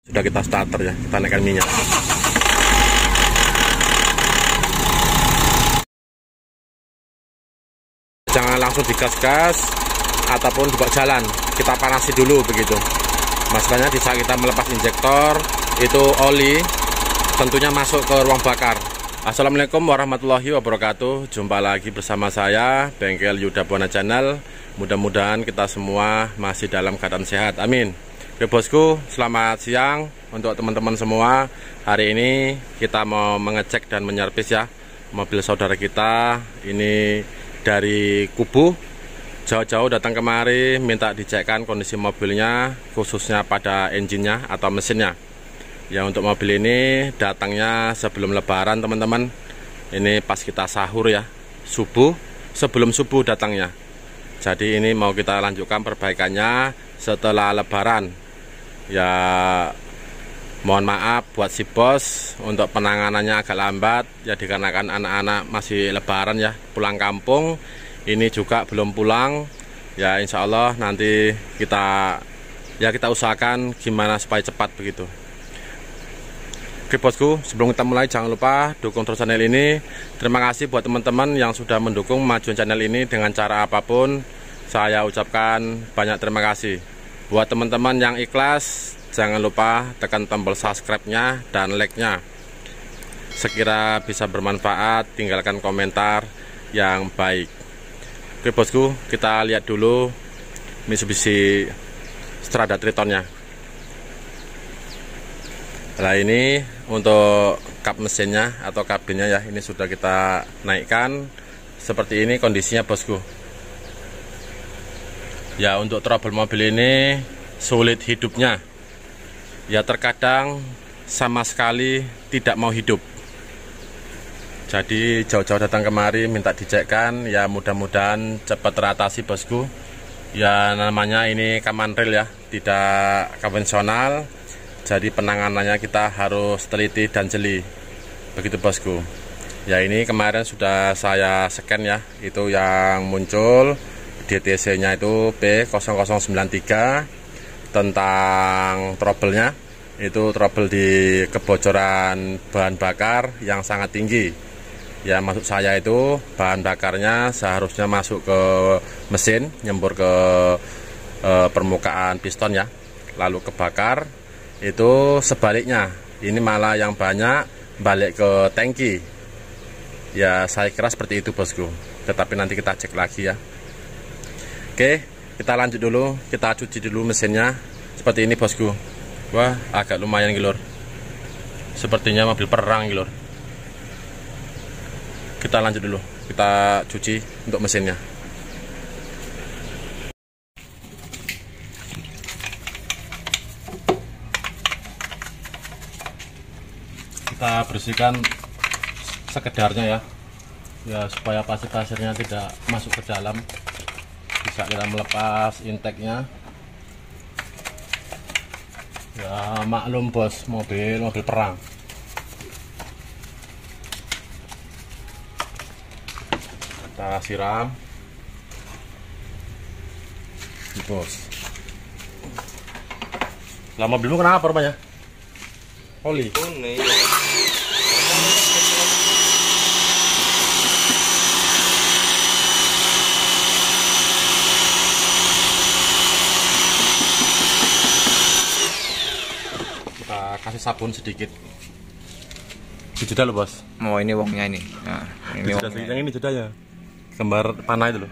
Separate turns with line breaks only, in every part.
Sudah kita starter ya, kita naikkan minyak. Jangan langsung digas-gas ataupun dibawa jalan, kita panasi dulu begitu. Masalahnya di saat kita melepas injektor, itu oli tentunya masuk ke ruang bakar. Assalamualaikum warahmatullahi wabarakatuh. Jumpa lagi bersama saya, Bengkel Yuda Buana Channel. Mudah-mudahan kita semua masih dalam keadaan sehat, amin. Oke bosku, selamat siang untuk teman-teman semua. Hari ini kita mau mengecek dan menyervis ya mobil saudara kita. Ini dari Kubu, jauh-jauh datang kemari minta dicekkan kondisi mobilnya, khususnya pada engine-nya atau mesinnya. Ya, untuk mobil ini datangnya sebelum lebaran teman-teman. Ini pas kita sahur ya, subuh, sebelum subuh datangnya. Jadi ini mau kita lanjutkan perbaikannya setelah lebaran. Ya mohon maaf buat si bos untuk penanganannya agak lambat ya, dikarenakan anak-anak masih lebaran ya, pulang kampung. Ini juga belum pulang ya, insya Allah nanti kita usahakan gimana supaya cepat begitu. Oke bosku, sebelum kita mulai jangan lupa dukung terus channel ini. Terima kasih buat teman-teman yang sudah mendukung kemajuan channel ini dengan cara apapun. Saya ucapkan banyak terima kasih. Buat teman-teman yang ikhlas, jangan lupa tekan tombol subscribe-nya dan like-nya. Sekira bisa bermanfaat, tinggalkan komentar yang baik. Oke bosku, kita lihat dulu Mitsubishi Strada Tritonnya. Nah ini untuk kap mesinnya atau kabinnya ya, ini sudah kita naikkan. Seperti ini kondisinya bosku. Ya, untuk trouble mobil ini sulit hidupnya. Ya, terkadang sama sekali tidak mau hidup. Jadi jauh-jauh datang kemari minta dicekkan. Ya, mudah-mudahan cepat teratasi bosku. Ya, namanya ini kaman rel ya, tidak konvensional. Jadi penanganannya kita harus teliti dan jeli. Begitu bosku. Ya, ini kemarin sudah saya scan ya, itu yang muncul DTC-nya itu B0093 tentang trouble-nya. Itu trouble di kebocoran bahan bakar yang sangat tinggi. Ya, maksud saya itu bahan bakarnya seharusnya masuk ke mesin, nyembur ke permukaan piston ya, lalu kebakar. Itu sebaliknya, ini malah yang banyak balik ke tangki. Ya, saya kira seperti itu bosku, tetapi nanti kita cek lagi ya. Oke, kita lanjut dulu, kita cuci dulu mesinnya. Seperti ini bosku. Wah, agak lumayan gilur. Sepertinya mobil perang gilur. Kita lanjut dulu, kita cuci untuk mesinnya. Kita bersihkan sekedarnya ya. Ya, supaya pasir-pasirnya tidak masuk ke dalam. Bisa kita melepas intake-nya. Ya maklum bos, mobil perang. Kita siram bos. Lah mobilmu kenapa rupanya? Oli. Kasih sabun sedikit. Jeda loh bos.
Mau ini wongnya ini. Nah, ini
jeda, yang ini jeda ya. Gambar panah itu loh.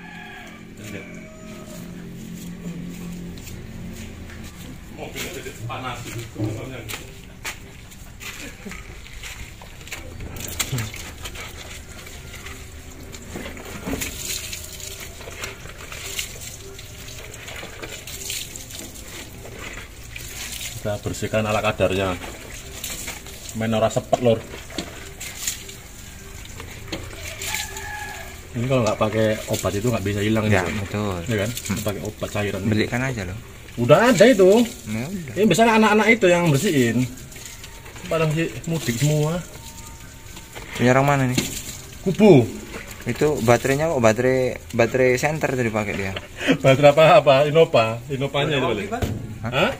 Mobilnya jadi panas gitu. Kita bersihkan ala kadarnya, main ora sepet lor. Ini kalau nggak pakai obat itu nggak bisa hilang
ya,
gitu.
betul
Ya kan, pakai obat cairan.
Belikan aja loh,
udah ada itu
ya, udah.
Ini biasanya anak-anak itu yang bersihin, pada masih mudik semua.
Punya orang mana nih?
Kubu.
Itu baterainya kok baterai center tadi pakai dia.
Baterai apa? Innova. Innovanya itu boleh.
Hah?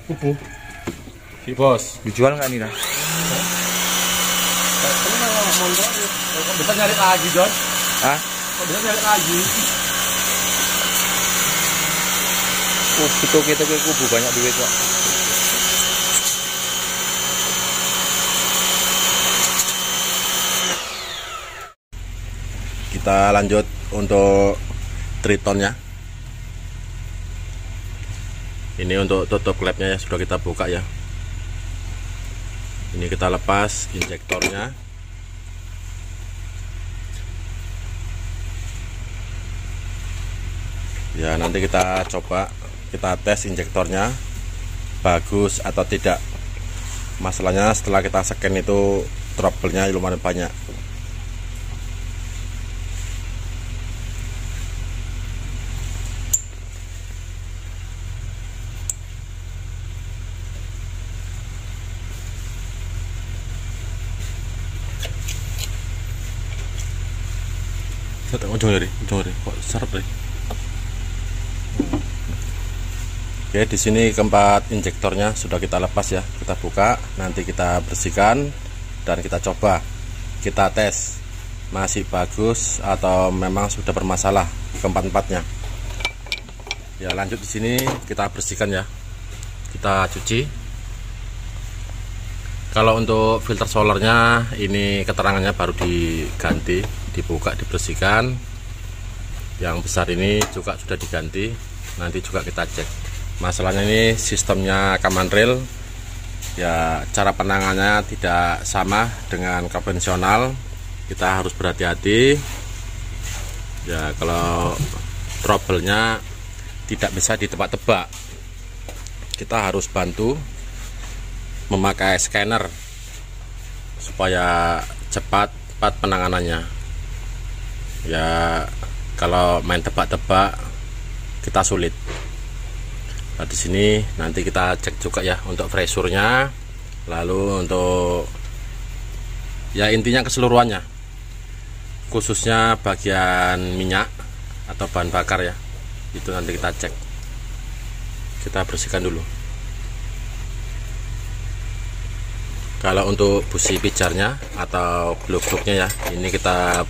Kubu. Bos.
Dijual nggak nih, Nah?
Kok bisa nyari lagi, John?
Hah?
Kok bisa nyari lagi?
Kita ke kubu banyak duit kok.
Kita lanjut untuk tritonnya. Ini untuk tutup klepnya ya, sudah kita buka ya. Ini kita lepas injektornya. Ya, nanti kita coba, kita tes injektornya bagus atau tidak. Masalahnya setelah kita scan itu trouble-nya lumayan banyak. Ujung dari kok seret deh. Oke, di sini keempat injektornya sudah kita lepas ya, kita buka, nanti kita bersihkan dan kita coba, kita tes masih bagus atau memang sudah bermasalah keempat-empatnya. Ya, lanjut di sini kita bersihkan ya, kita cuci. Kalau untuk filter solarnya ini keterangannya baru diganti, dibuka, dibersihkan. Yang besar ini juga sudah diganti, nanti juga kita cek. Masalahnya ini sistemnya command rail ya, cara penanganannya tidak sama dengan konvensional. Kita harus berhati-hati ya, kalau trouble-nya tidak bisa ditebak-tebak. Kita harus bantu memakai scanner supaya cepat penanganannya ya. Kalau main tebak-tebak kita sulit. Nah, di sini nanti kita cek juga ya untuk pressure-nya, lalu untuk ya intinya keseluruhannya, khususnya bagian minyak atau bahan bakar ya, itu nanti kita cek. Kita bersihkan dulu. Kalau untuk busi pijarnya atau blok-bloknya ya, ini kita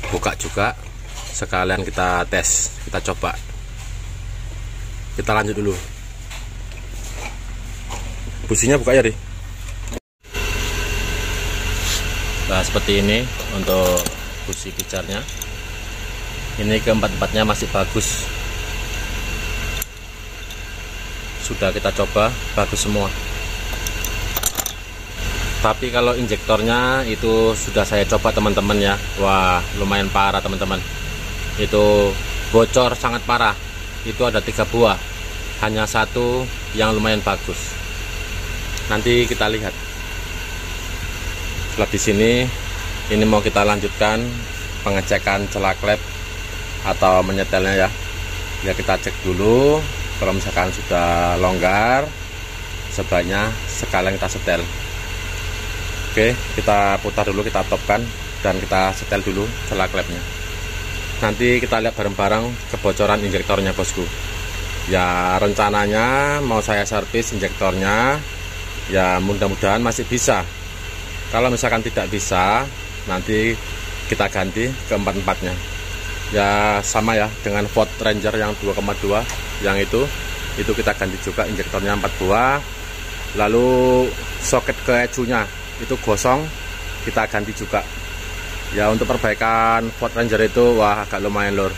buka juga, sekalian kita tes, kita coba. Kita lanjut dulu. Businya buka ya, Ri. Nah, seperti ini untuk busi pijarnya. Ini keempat-empatnya masih bagus. Sudah kita coba, bagus semua. Tapi kalau injektornya itu sudah saya coba teman-teman ya. Wah, lumayan parah teman-teman. Itu bocor sangat parah. Itu ada 3 buah, hanya 1 yang lumayan bagus. Nanti kita lihat. Setelah di sini, ini mau kita lanjutkan pengecekan celak klep atau menyetelnya ya. Ya, kita cek dulu. Kalau misalkan sudah longgar, sebaiknya sekalian kita setel. Oke, kita putar dulu, kita topkan dan kita setel dulu celak klepnya. Nanti kita lihat bareng-bareng kebocoran injektornya, bosku. Ya, rencananya mau saya servis injektornya. Ya, mudah-mudahan masih bisa. Kalau misalkan tidak bisa, nanti kita ganti keempat-empatnya. Ya, sama ya dengan Ford Ranger yang 2,2 yang itu kita ganti juga injektornya 4 buah. Lalu soket ke ecunya itu gosong, kita ganti juga. Ya, untuk perbaikan Ford Ranger itu wah agak lumayan lor.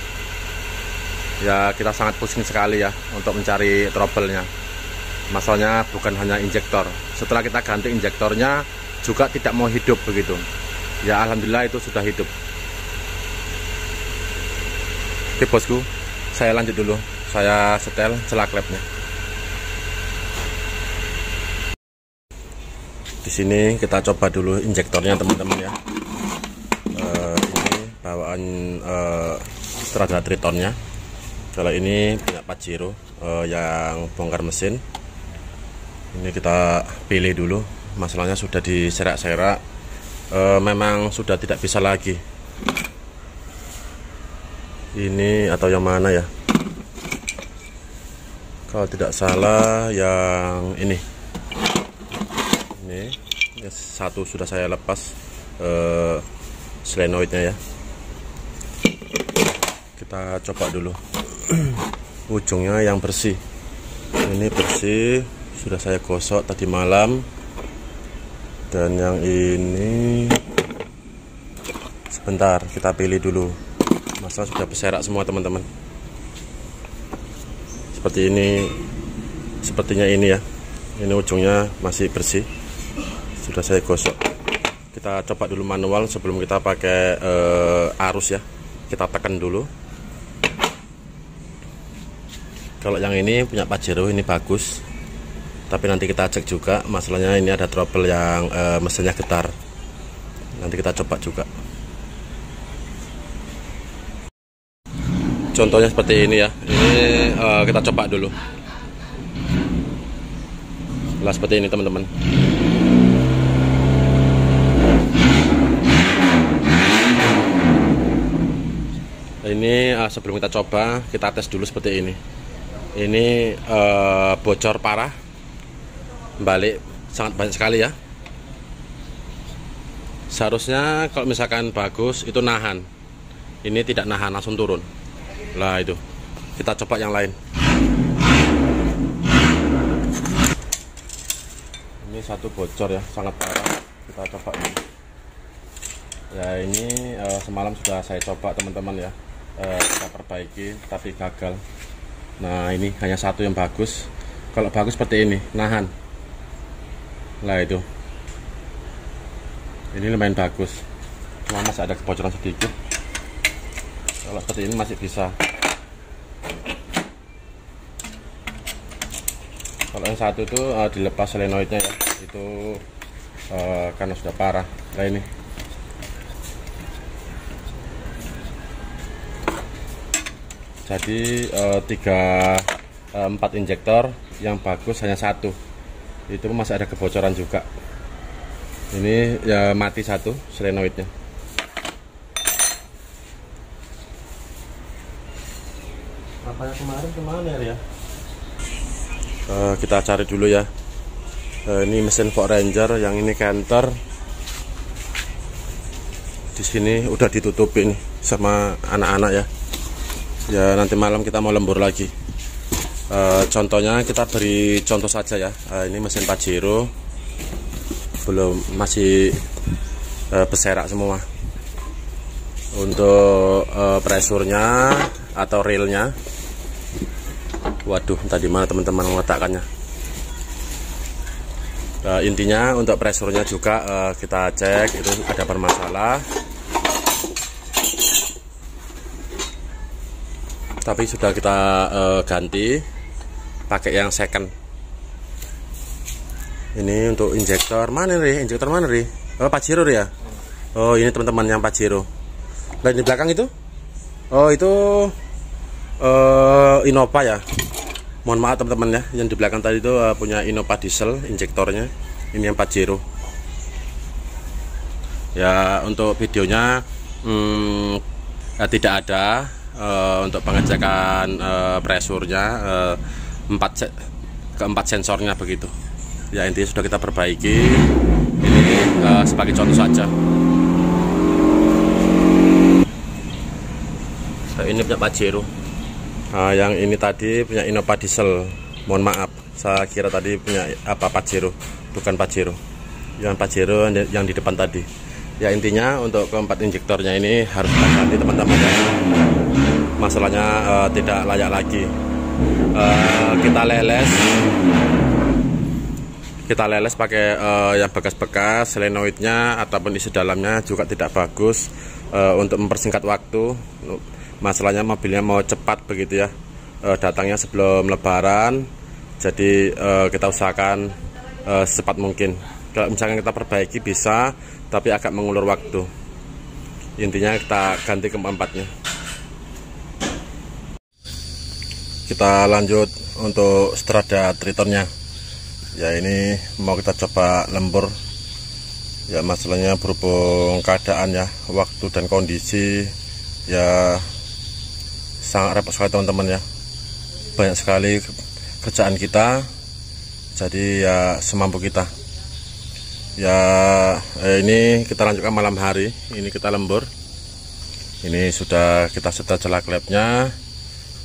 Ya, kita sangat pusing sekali ya untuk mencari trouble-nya. Masalahnya bukan hanya injektor. Setelah kita ganti injektornya juga tidak mau hidup begitu. Ya, alhamdulillah itu sudah hidup. Oke bosku, saya lanjut dulu. Saya setel celak klepnya. Di sini kita coba dulu injektornya teman-teman ya. Ini bawaan Strada Tritonnya. Kalau ini punya Pajero yang bongkar mesin. Ini kita pilih dulu. Masalahnya sudah diserak-serak, memang sudah tidak bisa lagi. Ini atau yang mana ya? Kalau tidak salah yang ini. Ini satu sudah saya lepas selenoidnya ya. Kita coba dulu ujungnya yang bersih. Ini bersih, sudah saya gosok tadi malam. Dan yang ini sebentar, kita pilih dulu. Masalah sudah berserak semua teman-teman. Seperti ini, sepertinya ini ya. Ini ujungnya masih bersih, sudah saya gosok. Kita coba dulu manual sebelum kita pakai arus ya. Kita tekan dulu. Kalau yang ini punya Pajero ini bagus, tapi nanti kita cek juga. Masalahnya ini ada trouble yang mesinnya getar. Nanti kita coba juga. Contohnya seperti ini ya. Ini kita coba dulu. Nah, seperti ini teman-teman. Ini sebelum kita coba, kita tes dulu seperti ini. Ini bocor parah, balik sangat banyak sekali ya. Seharusnya kalau misalkan bagus itu nahan. Ini tidak nahan, langsung turun. Lah itu. Kita coba yang lain. Ini satu bocor ya, sangat parah. Kita coba ini. Ya ini semalam sudah saya coba teman-teman ya. Kita perbaiki tapi gagal. Nah ini hanya satu yang bagus. Kalau bagus seperti ini, nahan. Lah itu. Ini lumayan bagus. Cuma masih ada kebocoran sedikit. Kalau seperti ini masih bisa. Kalau yang satu itu dilepas solenoidnya ya. Itu karena sudah parah. Nah ini. Jadi 4 injektor, yang bagus hanya satu. Itu masih ada kebocoran juga. Ini ya mati satu solenoidnya. Apa yang kemarin kemana ya? Kita cari dulu ya. Ini mesin Ford Ranger, yang ini Canter. Di sini udah ditutupin sama anak-anak ya. Ya nanti malam kita mau lembur lagi. Contohnya kita beri contoh saja ya. Ini mesin Pajero belum, masih berserak semua. Untuk presurnya atau reelnya, waduh tadi mana teman-teman meletakkannya. Intinya untuk presurnya juga kita cek itu ada bermasalah. Tapi sudah kita ganti pakai yang second. Ini untuk injektor mana nih? Injektor mana nih? Oh Pajero ya. Oh ini teman-teman yang Pajero. Dan di belakang itu? Oh itu Innova ya. Mohon maaf teman-teman ya. Yang di belakang tadi itu punya Innova diesel injektornya. Ini yang Pajero. Ya untuk videonya tidak ada. Untuk pengecekan presurnya keempat sensornya begitu ya. Intinya sudah kita perbaiki. Ini sebagai contoh saja. Ini punya Pajero. Yang ini tadi punya Innova diesel. Mohon maaf, saya kira tadi punya Pajero, bukan Pajero. Yang Pajero yang di depan tadi. Ya intinya untuk keempat injektornya ini harus kita ganti teman-teman. Masalahnya tidak layak lagi. Kita leles pakai yang bekas-bekas, solenoidnya ataupun isi dalamnya juga tidak bagus. Untuk mempersingkat waktu, masalahnya mobilnya mau cepat begitu ya, datangnya sebelum lebaran. Jadi kita usahakan secepat mungkin. Kalau misalkan kita perbaiki bisa, tapi agak mengulur waktu. Intinya kita ganti keempatnya. Kita lanjut untuk Strada Tritonnya. Ya ini mau kita coba lembur. Ya masalahnya berhubung keadaan ya, waktu dan kondisi ya sangat repot sekali teman-teman ya. Banyak sekali kerjaan kita. Jadi ya semampu kita. Ya ini kita lanjutkan malam hari. Ini kita lembur. Ini sudah kita setel celak klepnya.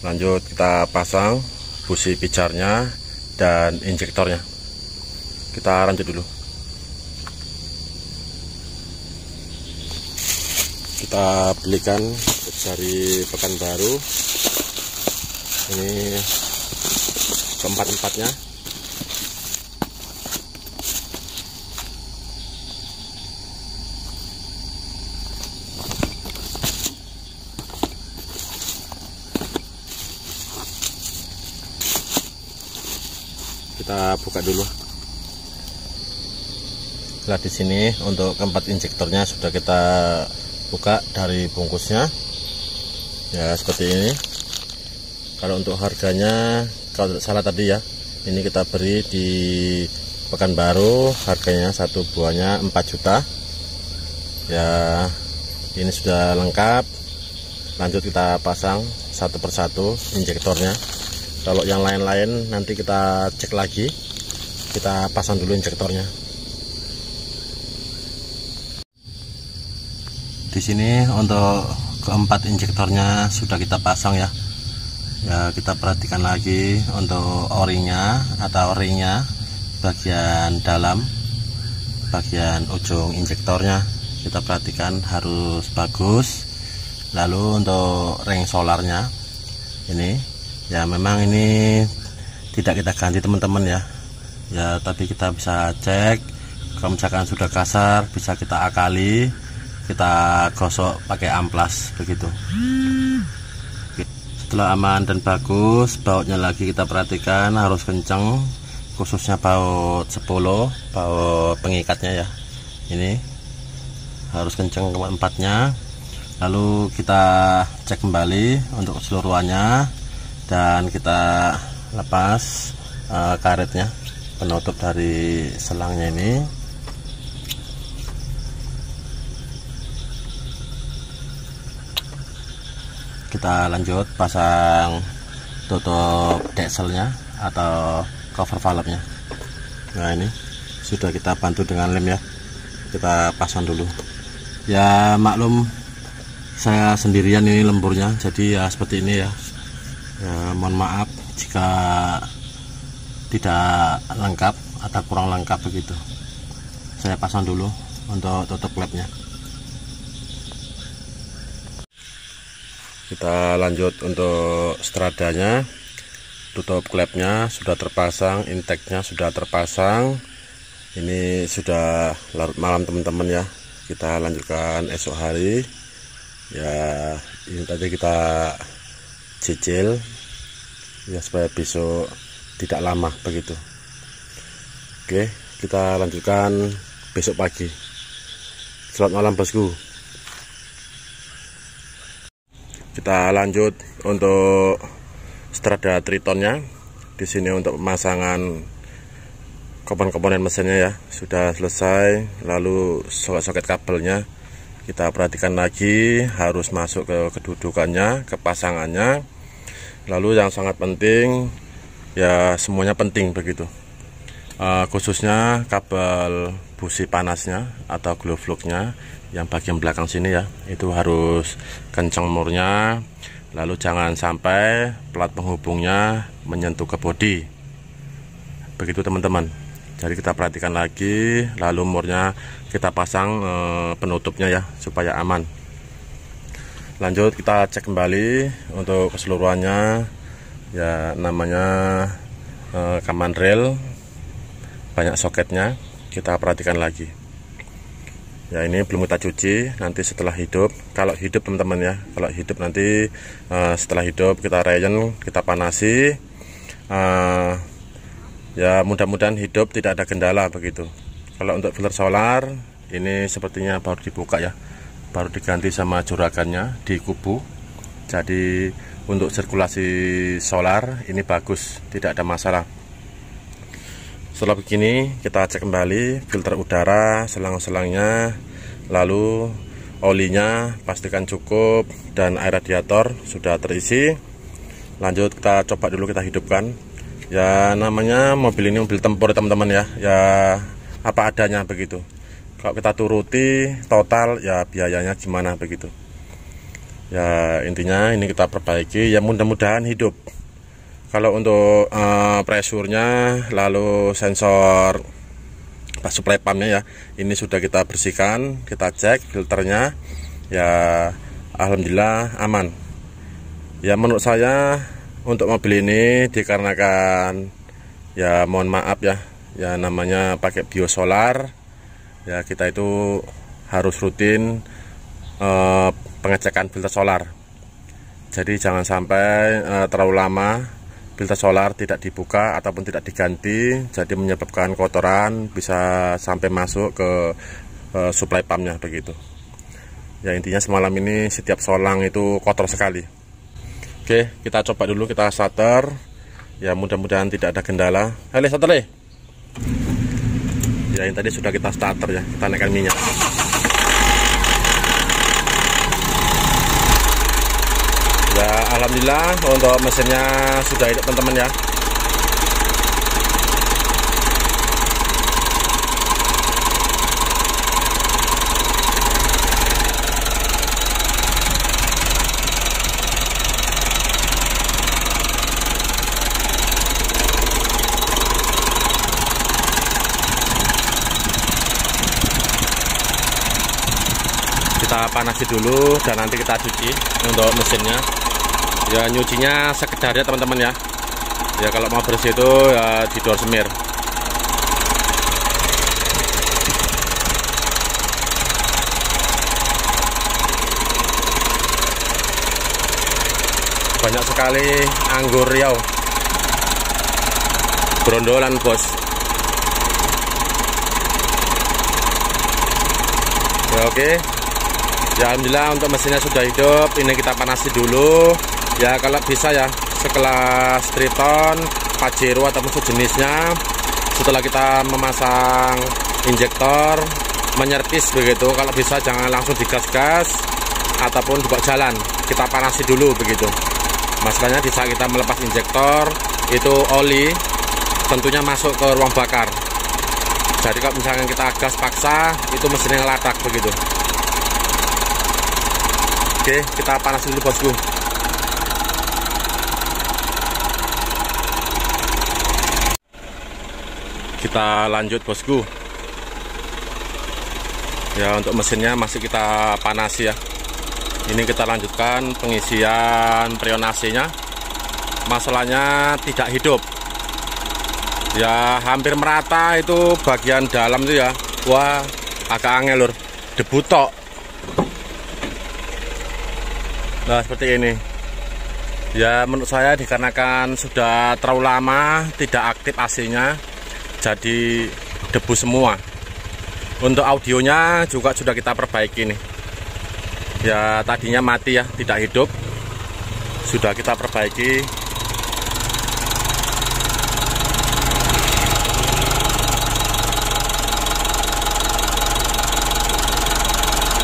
Lanjut kita pasang busi pijarnya dan injektornya. Kita lanjut dulu. Kita belikan dari Pekanbaru. Ini keempat-empatnya. Kita buka dulu. Nah, di sini untuk keempat injektornya sudah kita buka dari bungkusnya. Ya, seperti ini. Kalau untuk harganya, kalau tidak salah tadi ya, ini kita beri di Pekanbaru, harganya satu buahnya 4 juta. Ya, ini sudah lengkap. Lanjut kita pasang satu persatu injektornya. Kalau yang lain-lain nanti kita cek lagi. Kita pasang dulu injektornya. Di sini untuk keempat injektornya sudah kita pasang ya. Ya, kita perhatikan lagi untuk o-ringnya atau ringnya, bagian dalam, bagian ujung injektornya kita perhatikan harus bagus. Lalu untuk ring solarnya ini, ya memang ini tidak kita ganti teman-teman ya. Ya, tapi kita bisa cek. Kalau misalkan sudah kasar, bisa kita akali, kita gosok pakai amplas begitu. Setelah aman dan bagus, bautnya lagi kita perhatikan harus kencang, khususnya baut 10, baut pengikatnya ya. Ini harus kencang keempatnya. Lalu kita cek kembali untuk keseluruhannya dan kita lepas karetnya, penutup dari selangnya ini. Kita lanjut pasang tutup dekselnya atau cover valve-nya. Nah, ini sudah kita bantu dengan lem ya. Kita pasang dulu. Ya maklum, saya sendirian ini lemburnya, jadi ya seperti ini ya. Ya, mohon maaf jika tidak lengkap atau kurang lengkap begitu. Saya pasang dulu untuk tutup klepnya. Kita lanjut untuk stradanya. Tutup klepnya sudah terpasang, intake-nya sudah terpasang. Ini sudah larut malam teman-teman ya. Kita lanjutkan esok hari. Ya, ini tadi kita cicil ya supaya besok tidak lama begitu. Oke, kita lanjutkan besok pagi. Selamat malam bosku. Kita lanjut untuk strada tritonnya. Di sini untuk pemasangan komponen-komponen mesinnya ya sudah selesai. Lalu soket-soket kabelnya kita perhatikan lagi, harus masuk ke kedudukannya, kepasangannya. Lalu yang sangat penting ya, semuanya penting begitu, khususnya kabel busi panasnya atau glow plug-nya yang bagian belakang sini ya, itu harus kencang murnya. Lalu jangan sampai plat penghubungnya menyentuh ke bodi begitu teman-teman. Jadi kita perhatikan lagi, lalu murnya kita pasang penutupnya ya supaya aman. Lanjut kita cek kembali untuk keseluruhannya ya, namanya kaman rel, banyak soketnya, kita perhatikan lagi ya. Ini belum kita cuci, nanti setelah hidup, kalau hidup teman-teman ya, kalau hidup nanti setelah hidup kita rayon, kita panasi ya, mudah-mudahan hidup tidak ada kendala begitu. Kalau untuk filter solar ini sepertinya baru dibuka ya, baru diganti sama juragannya di kubu. Jadi untuk sirkulasi solar ini bagus, tidak ada masalah. Setelah begini kita cek kembali filter udara, selang-selangnya, lalu olinya pastikan cukup dan air radiator sudah terisi. Lanjut kita coba dulu, kita hidupkan. Ya namanya mobil ini mobil tempur teman-teman ya. Ya apa adanya begitu. Kalau kita turuti total ya biayanya gimana begitu. Ya intinya ini kita perbaiki, ya mudah-mudahan hidup. Kalau untuk pressure-nya, lalu sensor supply pumpnya ya, ini sudah kita bersihkan, kita cek filternya, ya alhamdulillah aman. Ya menurut saya untuk mobil ini dikarenakan ya mohon maaf ya, ya namanya pakai biosolar, ya kita itu harus rutin pengecekan filter solar. Jadi jangan sampai terlalu lama filter solar tidak dibuka ataupun tidak diganti, jadi menyebabkan kotoran bisa sampai masuk ke supply pumpnya begitu. Ya intinya semalam ini setiap solang itu kotor sekali. Oke, kita coba dulu, kita starter. Ya mudah-mudahan tidak ada kendala. Ayo starter deh. Ya ini tadi sudah kita starter ya, kita naikkan minyak. Ya alhamdulillah untuk mesinnya sudah hidup teman-teman ya. Kita panasi dulu dan nanti kita cuci untuk mesinnya. Ya nyucinya sekedar ya teman-teman ya. Ya kalau mau bersih itu ya di door semir. Banyak sekali anggur Riau, berondolan bos. Ya oke. Ya alhamdulillah untuk mesinnya sudah hidup. Ini kita panasi dulu. Ya kalau bisa ya sekelas Triton, Pajero ataupun sejenisnya. Setelah kita memasang injektor, menyervis begitu, kalau bisa jangan langsung digas-gas ataupun dibawa jalan. Kita panasi dulu begitu. Masalahnya di saat kita melepas injektor, itu oli tentunya masuk ke ruang bakar. Jadi kalau misalkan kita gas paksa, itu mesinnya ngelatak begitu. Oke, kita panas dulu bosku. Kita lanjut bosku. Ya untuk mesinnya masih kita panasi ya. Ini kita lanjutkan pengisian freonase-nya. Masalahnya tidak hidup. Ya hampir merata itu bagian dalam itu ya. Wah agak angel lur, debu tok. Nah seperti ini. Ya menurut saya dikarenakan sudah terlalu lama tidak aktif AC-nya, jadi debu semua. Untuk audionya juga sudah kita perbaiki nih. Ya tadinya mati ya, tidak hidup. Sudah kita perbaiki.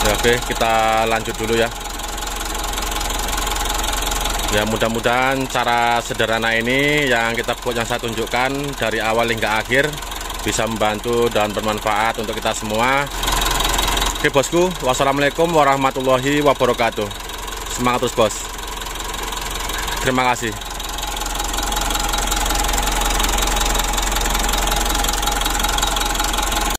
Ya, oke, kita lanjut dulu ya. Ya mudah-mudahan cara sederhana ini yang kita buat, yang saya tunjukkan dari awal hingga akhir, bisa membantu dan bermanfaat untuk kita semua. Oke bosku, wassalamualaikum warahmatullahi wabarakatuh. Semangat terus bos. Terima kasih.